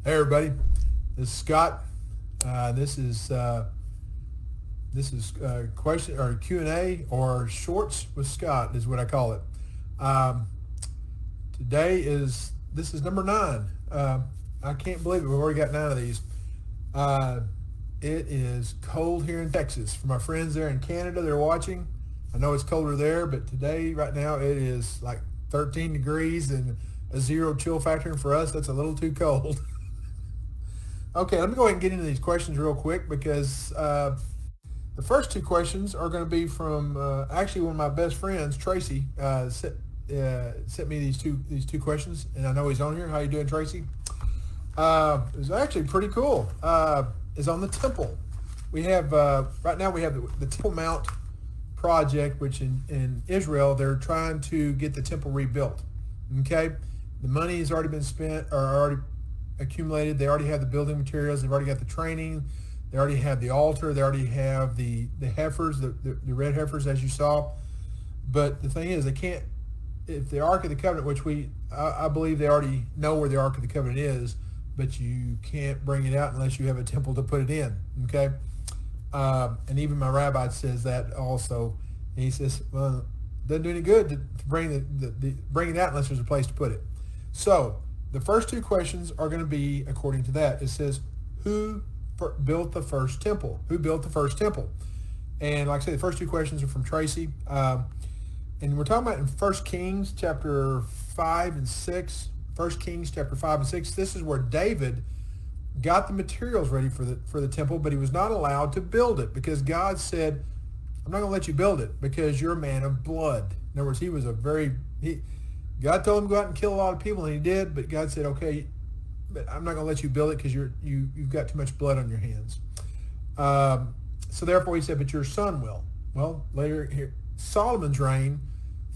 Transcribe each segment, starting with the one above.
Hey everybody, this is Scott. This is question or Q&A or shorts with Scott is what I call it. This is number 9. I can't believe it. We've already got 9 of these. It is cold here in Texas. For my friends there in Canada, they're watching. I know it's colder there, but today, right now, it is like 13 degrees and a 0 chill factor. And for us, that's a little too cold. Okay, let me go ahead and get into these questions real quick because the first 2 questions are going to be from actually one of my best friends, Tracy, sent me these two questions, and I know he's on here. How you doing, Tracy? It's actually pretty cool. Is on the temple. We have right now we have the Temple Mount project, which in Israel they're trying to get the temple rebuilt. Okay, the money has already been spent or already accumulated. They already have the building materials. They've already got the training. They already have the altar. They already have the heifers, the red heifers, as you saw. But the thing is, they can't. If the Ark of the Covenant, which I believe they already know where the Ark of the Covenant is, but you can't bring it out unless you have a temple to put it in. Okay, and even my rabbi says that also. And he says, well, it doesn't do any good to bring bring it out unless there's a place to put it. So the first 2 questions are going to be according to that. It says, who built the first temple? Who built the first temple? And like I said, the first 2 questions are from Tracy. And we're talking about in 1 Kings chapter 5 and 6. 1 Kings chapter 5 and 6. This is where David got the materials ready for the temple, but he was not allowed to build it because God said, I'm not going to let you build it because you're a man of blood. In other words, God told him to go out and kill a lot of people, and he did, but God said, okay, but I'm not going to let you build it because you've got too much blood on your hands. So therefore he said, but your son will. Well, later here, Solomon's reign,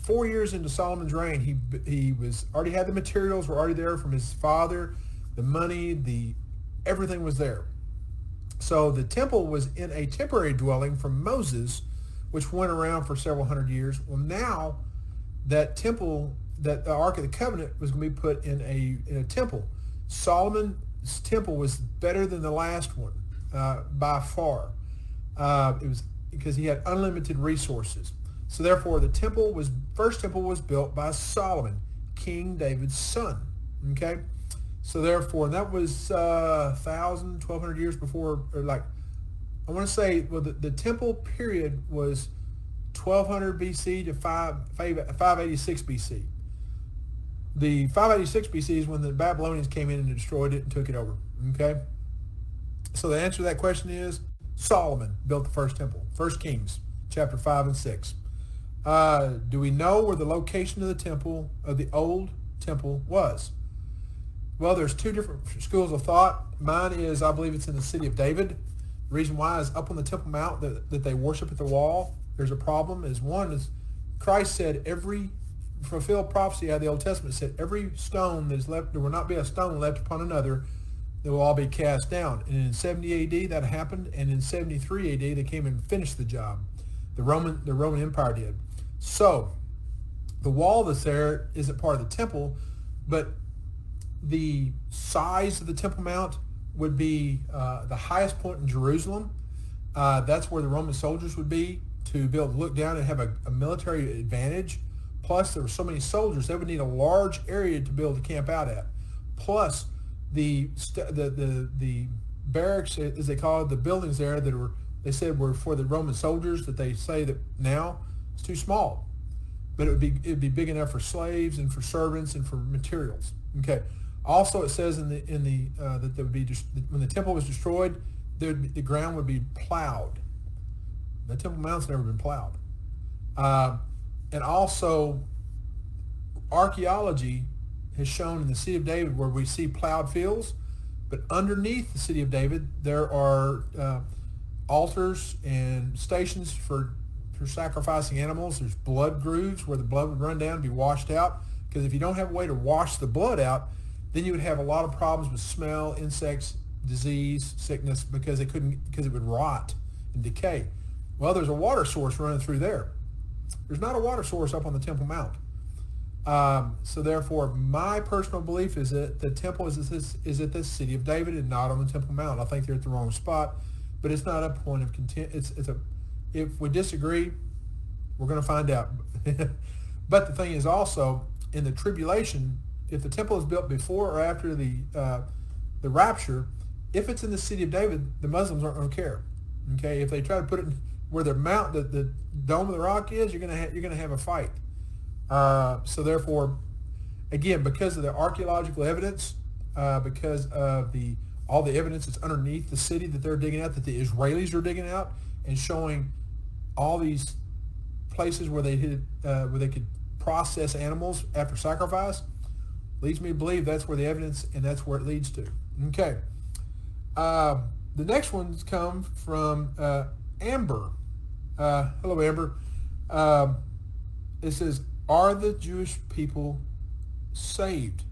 4 years into Solomon's reign, he was already had the materials, were already there from his father, the money, everything was there. So the temple was in a temporary dwelling from Moses, which went around for several hundred years. Well, now that temple, that the Ark of the Covenant was going to be put in a temple. Solomon's temple was better than the last one by far. It was because he had unlimited resources. So therefore, the first temple was built by Solomon, King David's son. Okay, so therefore, and that was 1,000, 1,200 years before, or like I want to say, well, the temple period was 1,200 BC to 586 BC. The 586 BC is when the Babylonians came in and destroyed it and took it over. Okay, so the answer to that question is Solomon built the first temple. 1 Kings chapter 5 and 6. Do we know where the location of the temple, of the old temple, was? Well, there's 2 different schools of thought. Mine is, I believe it's in the city of David. The reason why is up on the Temple Mount that they worship at the wall. There's a problem. One is Christ said every fulfilled prophecy out of the Old Testament said every stone that is left, there will not be a stone left upon another. They will all be cast down. And in 70 AD that happened, and in 73 AD they came and finished the job. The Roman Empire did. So the wall that's there isn't part of the temple, but the size of the Temple Mount would be the highest point in Jerusalem. That's where the Roman soldiers would be to be able to look down and have a military advantage. Plus, there were so many soldiers, they would need a large area to be able to camp out at. Plus, the barracks, as they call it, the buildings there they said were for the Roman soldiers, that they say that now it's too small, but it'd be big enough for slaves and for servants and for materials. Okay. Also, it says that there would be when the temple was destroyed, the ground would be plowed. The Temple Mount's never been plowed. And also, archaeology has shown in the city of David where we see plowed fields, but underneath the city of David there are altars and stations for sacrificing animals. There's blood grooves where the blood would run down and be washed out, because if you don't have a way to wash the blood out, then you would have a lot of problems with smell, insects, disease, sickness, because it would rot and decay. Well, there's a water source running through there. There's not a water source up on the Temple Mount. So therefore, my personal belief is that the temple is at the city of David and not on the Temple Mount. I think they're at the wrong spot, but it's not a point of contention. If we disagree, we're going to find out. But the thing is also, in the tribulation, if the temple is built before or after the rapture, if it's in the city of David, the Muslims aren't going to care. Okay, if they try to put it where the dome of the rock is, you're going to have a fight. So therefore, again, because of the archaeological evidence, because of all the evidence that's underneath the city that they're digging out, that the Israelis are digging out, and showing all these places where they could process animals after sacrifice, leads me to believe that's where the evidence and that's where it leads to. Okay. The next ones come from Amber. Hello, Amber. It says, are the Jewish people saved?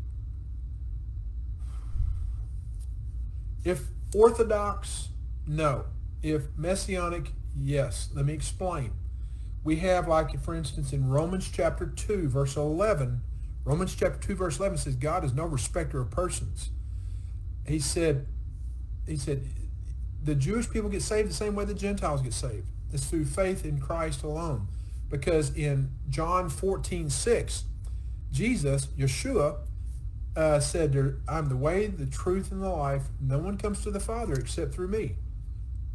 If Orthodox, no. If Messianic, yes. Let me explain. We have, like, for instance, in Romans chapter 2, verse 11, Romans chapter 2, verse 11 says, God is no respecter of persons. He said, the Jewish people get saved the same way the Gentiles get saved. It's through faith in Christ alone. Because in John 14:6, Jesus, Yeshua, said, I'm the way, the truth, and the life. No one comes to the Father except through me.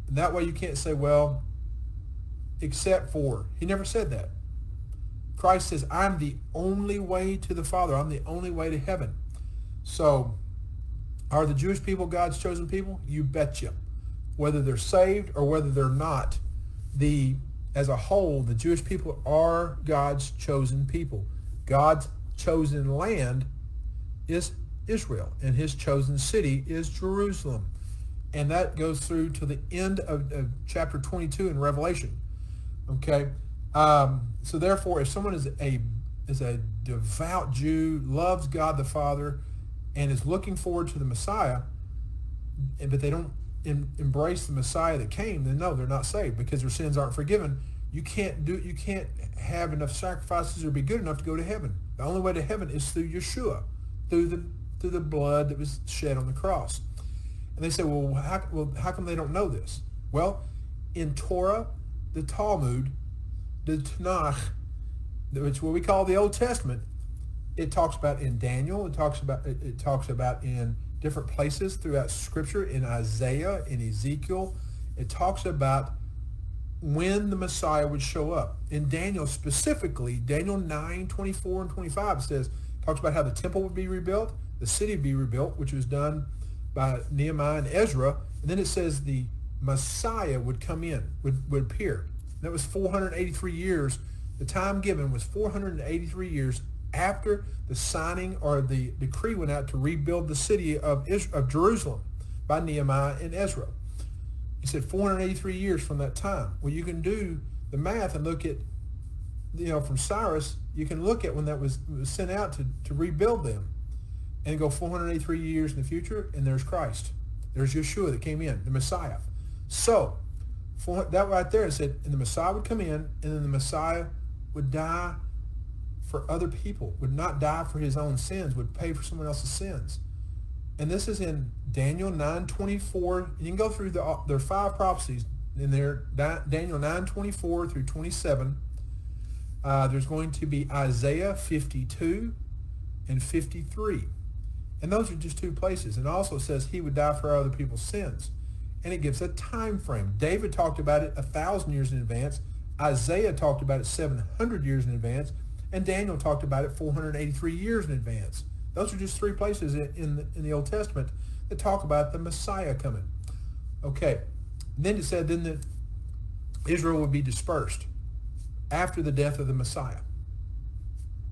And that way you can't say, well, except for. He never said that. Christ says, I'm the only way to the Father. I'm the only way to heaven. So, are the Jewish people God's chosen people? You betcha. Whether they're saved or whether they're not, as a whole, the Jewish people are God's chosen people. God's chosen land is Israel, and his chosen city is Jerusalem. And that goes through to the end of chapter 22 in Revelation. Okay? So therefore, if someone is a devout Jew, loves God the Father, and is looking forward to the Messiah, but they don't embrace the Messiah that came, then no, they're not saved because their sins aren't forgiven. You can't have enough sacrifices or be good enough to go to heaven. The only way to heaven is through Yeshua, through the blood that was shed on the cross. And they say, well, how come they don't know this? Well, in Torah, the Talmud, the Tanakh, which is what we call the Old Testament, it talks about in Daniel, it talks about in different places throughout Scripture, in Isaiah, in Ezekiel. It talks about when the Messiah would show up. In Daniel specifically, Daniel 9:24 and 25 talks about how the temple would be rebuilt, the city would be rebuilt, which was done by Nehemiah and Ezra. And then it says the Messiah would come in, would appear. And that was 483 years. The time given was 483 years after the signing or the decree went out to rebuild the city of Jerusalem by Nehemiah and Ezra. He said 483 years from that time. Well, you can do the math and look at, from Cyrus, you can look at when that was sent out to rebuild them and go 483 years in the future, and there's Christ. There's Yeshua that came in, the Messiah. So, that right there, it said, and the Messiah would come in, and then the Messiah would die for other people, would not die for his own sins, would pay for someone else's sins. And this is in Daniel 9:24. You can go through there are 5 prophecies in there, Daniel 9:24 through 27. There's going to be Isaiah 52 and 53. And those are just 2 places. And also says he would die for other people's sins. And it gives a time frame. David talked about it 1,000 years in advance. Isaiah talked about it 700 years in advance. And Daniel talked about it 483 years in advance. Those are just 3 places in the Old Testament that talk about the Messiah coming. Okay. And then it said that Israel would be dispersed after the death of the Messiah.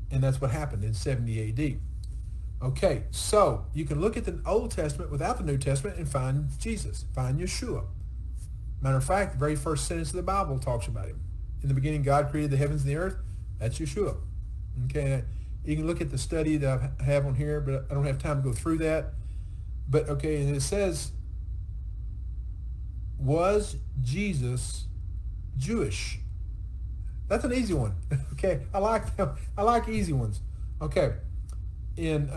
And that's what happened in 70 A.D. Okay, so you can look at the Old Testament without the New Testament and find Jesus, find Yeshua. Matter of fact, the very first sentence of the Bible talks about him. In the beginning, God created the heavens and the earth. That's Yeshua. Okay, you can look at the study that I have on here, but I don't have time to go through that. But okay, and it says, was Jesus Jewish? That's an easy one. Okay, I like them. I like easy ones. Okay. In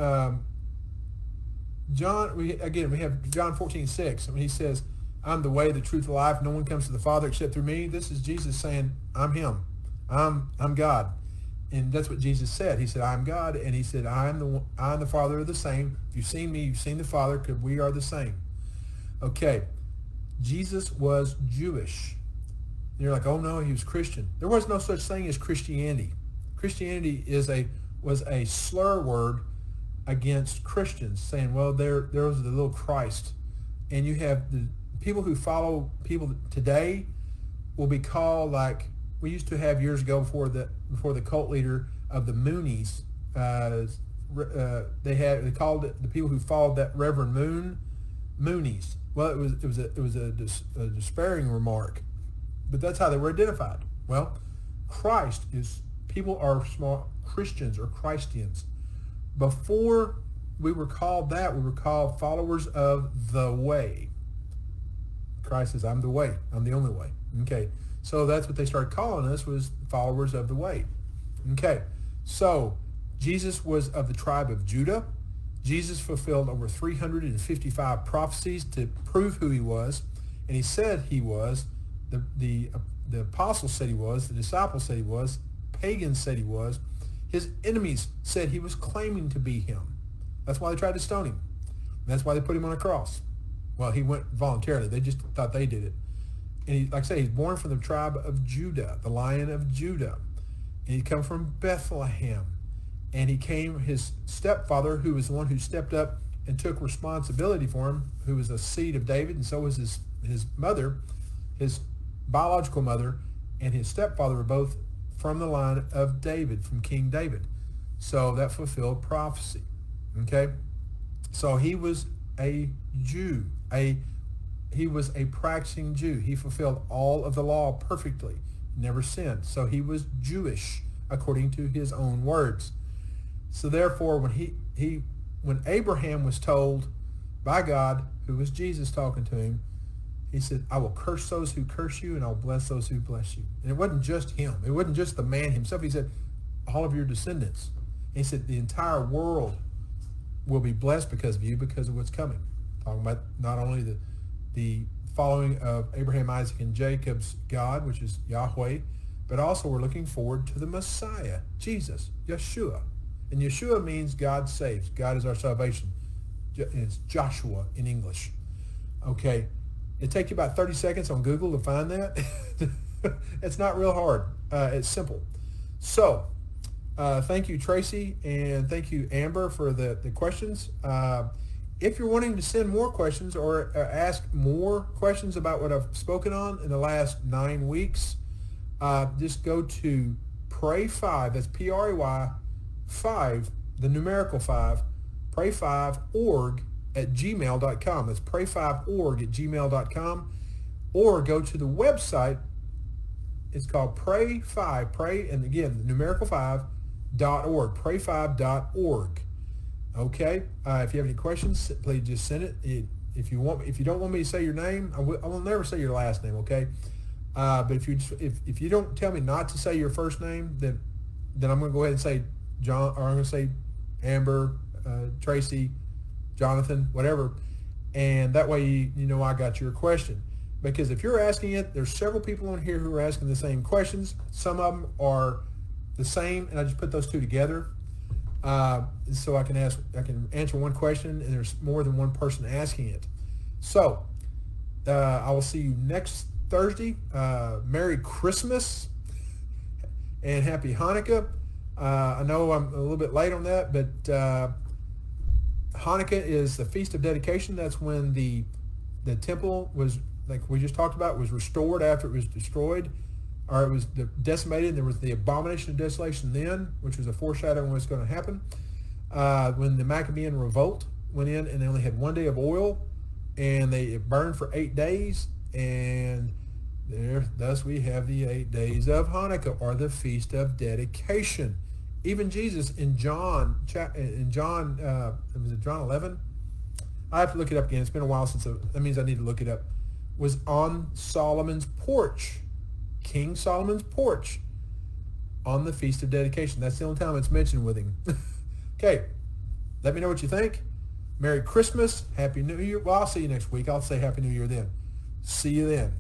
John, we have John 14:6, and he says, "I'm the way, the truth, the life. No one comes to the Father except through me." This is Jesus saying, "I'm Him. I'm God," and that's what Jesus said. He said, "I'm God," and he said, "I and the Father are the same. If you've seen me, you've seen the Father, because we are the same." Okay, Jesus was Jewish. And you're like, "Oh no, he was Christian." There was no such thing as Christianity. Christianity was a slur word against Christians, saying, "Well, there was the little Christ," and you have the people who follow people today will be called, like we used to have years ago before the cult leader of the Moonies. They called it, the people who followed that Reverend Moon, Moonies. Well, it was a despairing remark, but that's how they were identified. Well, Christ is, people are small Christians or Christians. Before we were called that, we were called followers of the way. Christ says, "I'm the way. I'm the only way." Okay. So that's what they started calling us, was followers of the way. Okay. So Jesus was of the tribe of Judah. Jesus fulfilled over 355 prophecies to prove who he was. And he said he was. The apostles said he was. The disciples said he was. Pagans said he was. His enemies said he was claiming to be him. That's why they tried to stone him. And that's why they put him on a cross. Well, he went voluntarily. They just thought they did it. And he, like I say, he's born from the tribe of Judah, the Lion of Judah. And he come from Bethlehem. And he came, his stepfather, who was the one who stepped up and took responsibility for him, who was a seed of David, and so was his mother, his biological mother, and his stepfather were both from the line of David, from King David. So that fulfilled prophecy. Okay? So he was a Jew. He was a practicing Jew. He fulfilled all of the law perfectly, never sinned. So he was Jewish, according to his own words. So therefore, when Abraham was told by God, who was Jesus talking to him, he said, "I will curse those who curse you, and I'll bless those who bless you." And it wasn't just him. It wasn't just the man himself. He said, all of your descendants. And he said, the entire world will be blessed because of you, because of what's coming. Talking about not only the following of Abraham, Isaac, and Jacob's God, which is Yahweh, but also we're looking forward to the Messiah, Jesus, Yeshua. And Yeshua means God saves. God is our salvation. It's Joshua in English. Okay. It takes you about 30 seconds on Google to find that. It's not real hard. It's simple. So, thank you, Tracy, and thank you, Amber, for the questions. If you're wanting to send more questions or ask more questions about what I've spoken on in the last 9 weeks, just go to Pray5, that's P-R-A-Y, 5, the numerical 5, pray5org at gmail.com. That's pray5org at gmail.com. Or go to the website. It's called Pray5, pray, and again, the numerical 5.org, pray5.org. Okay? If you have any questions, please just send it. If you don't want me to say your name, I will never say your last name, okay? But if you don't tell me not to say your first name, then I'm going to go ahead and say John, or I'm going to say Amber, Tracy, Jonathan, whatever, and that way you know I got your question. Because if you're asking it, there's several people on here who are asking the same questions. Some of them are the same, and I just put those two together, so I can answer one question, and there's more than one person asking it. So I will see you next Thursday. Merry Christmas and Happy Hanukkah. I know I'm a little bit late on that, but Hanukkah is the Feast of Dedication. That's when the temple was, like we just talked about, was restored after it was destroyed, or it was decimated. There was the abomination of desolation then, which was a foreshadowing of what's going to happen. When the Maccabean revolt went in, and they only had 1 day of oil, and it burned for 8 days, and thus we have the 8 days of Hanukkah, or the Feast of Dedication. Even Jesus in John, was it John 11? I have to look it up again. It's been a while since, that means I need to look it up. Was on Solomon's porch, King Solomon's porch, on the Feast of Dedication. That's the only time it's mentioned with him. Okay, let me know what you think. Merry Christmas. Happy New Year. Well, I'll see you next week. I'll say Happy New Year then. See you then.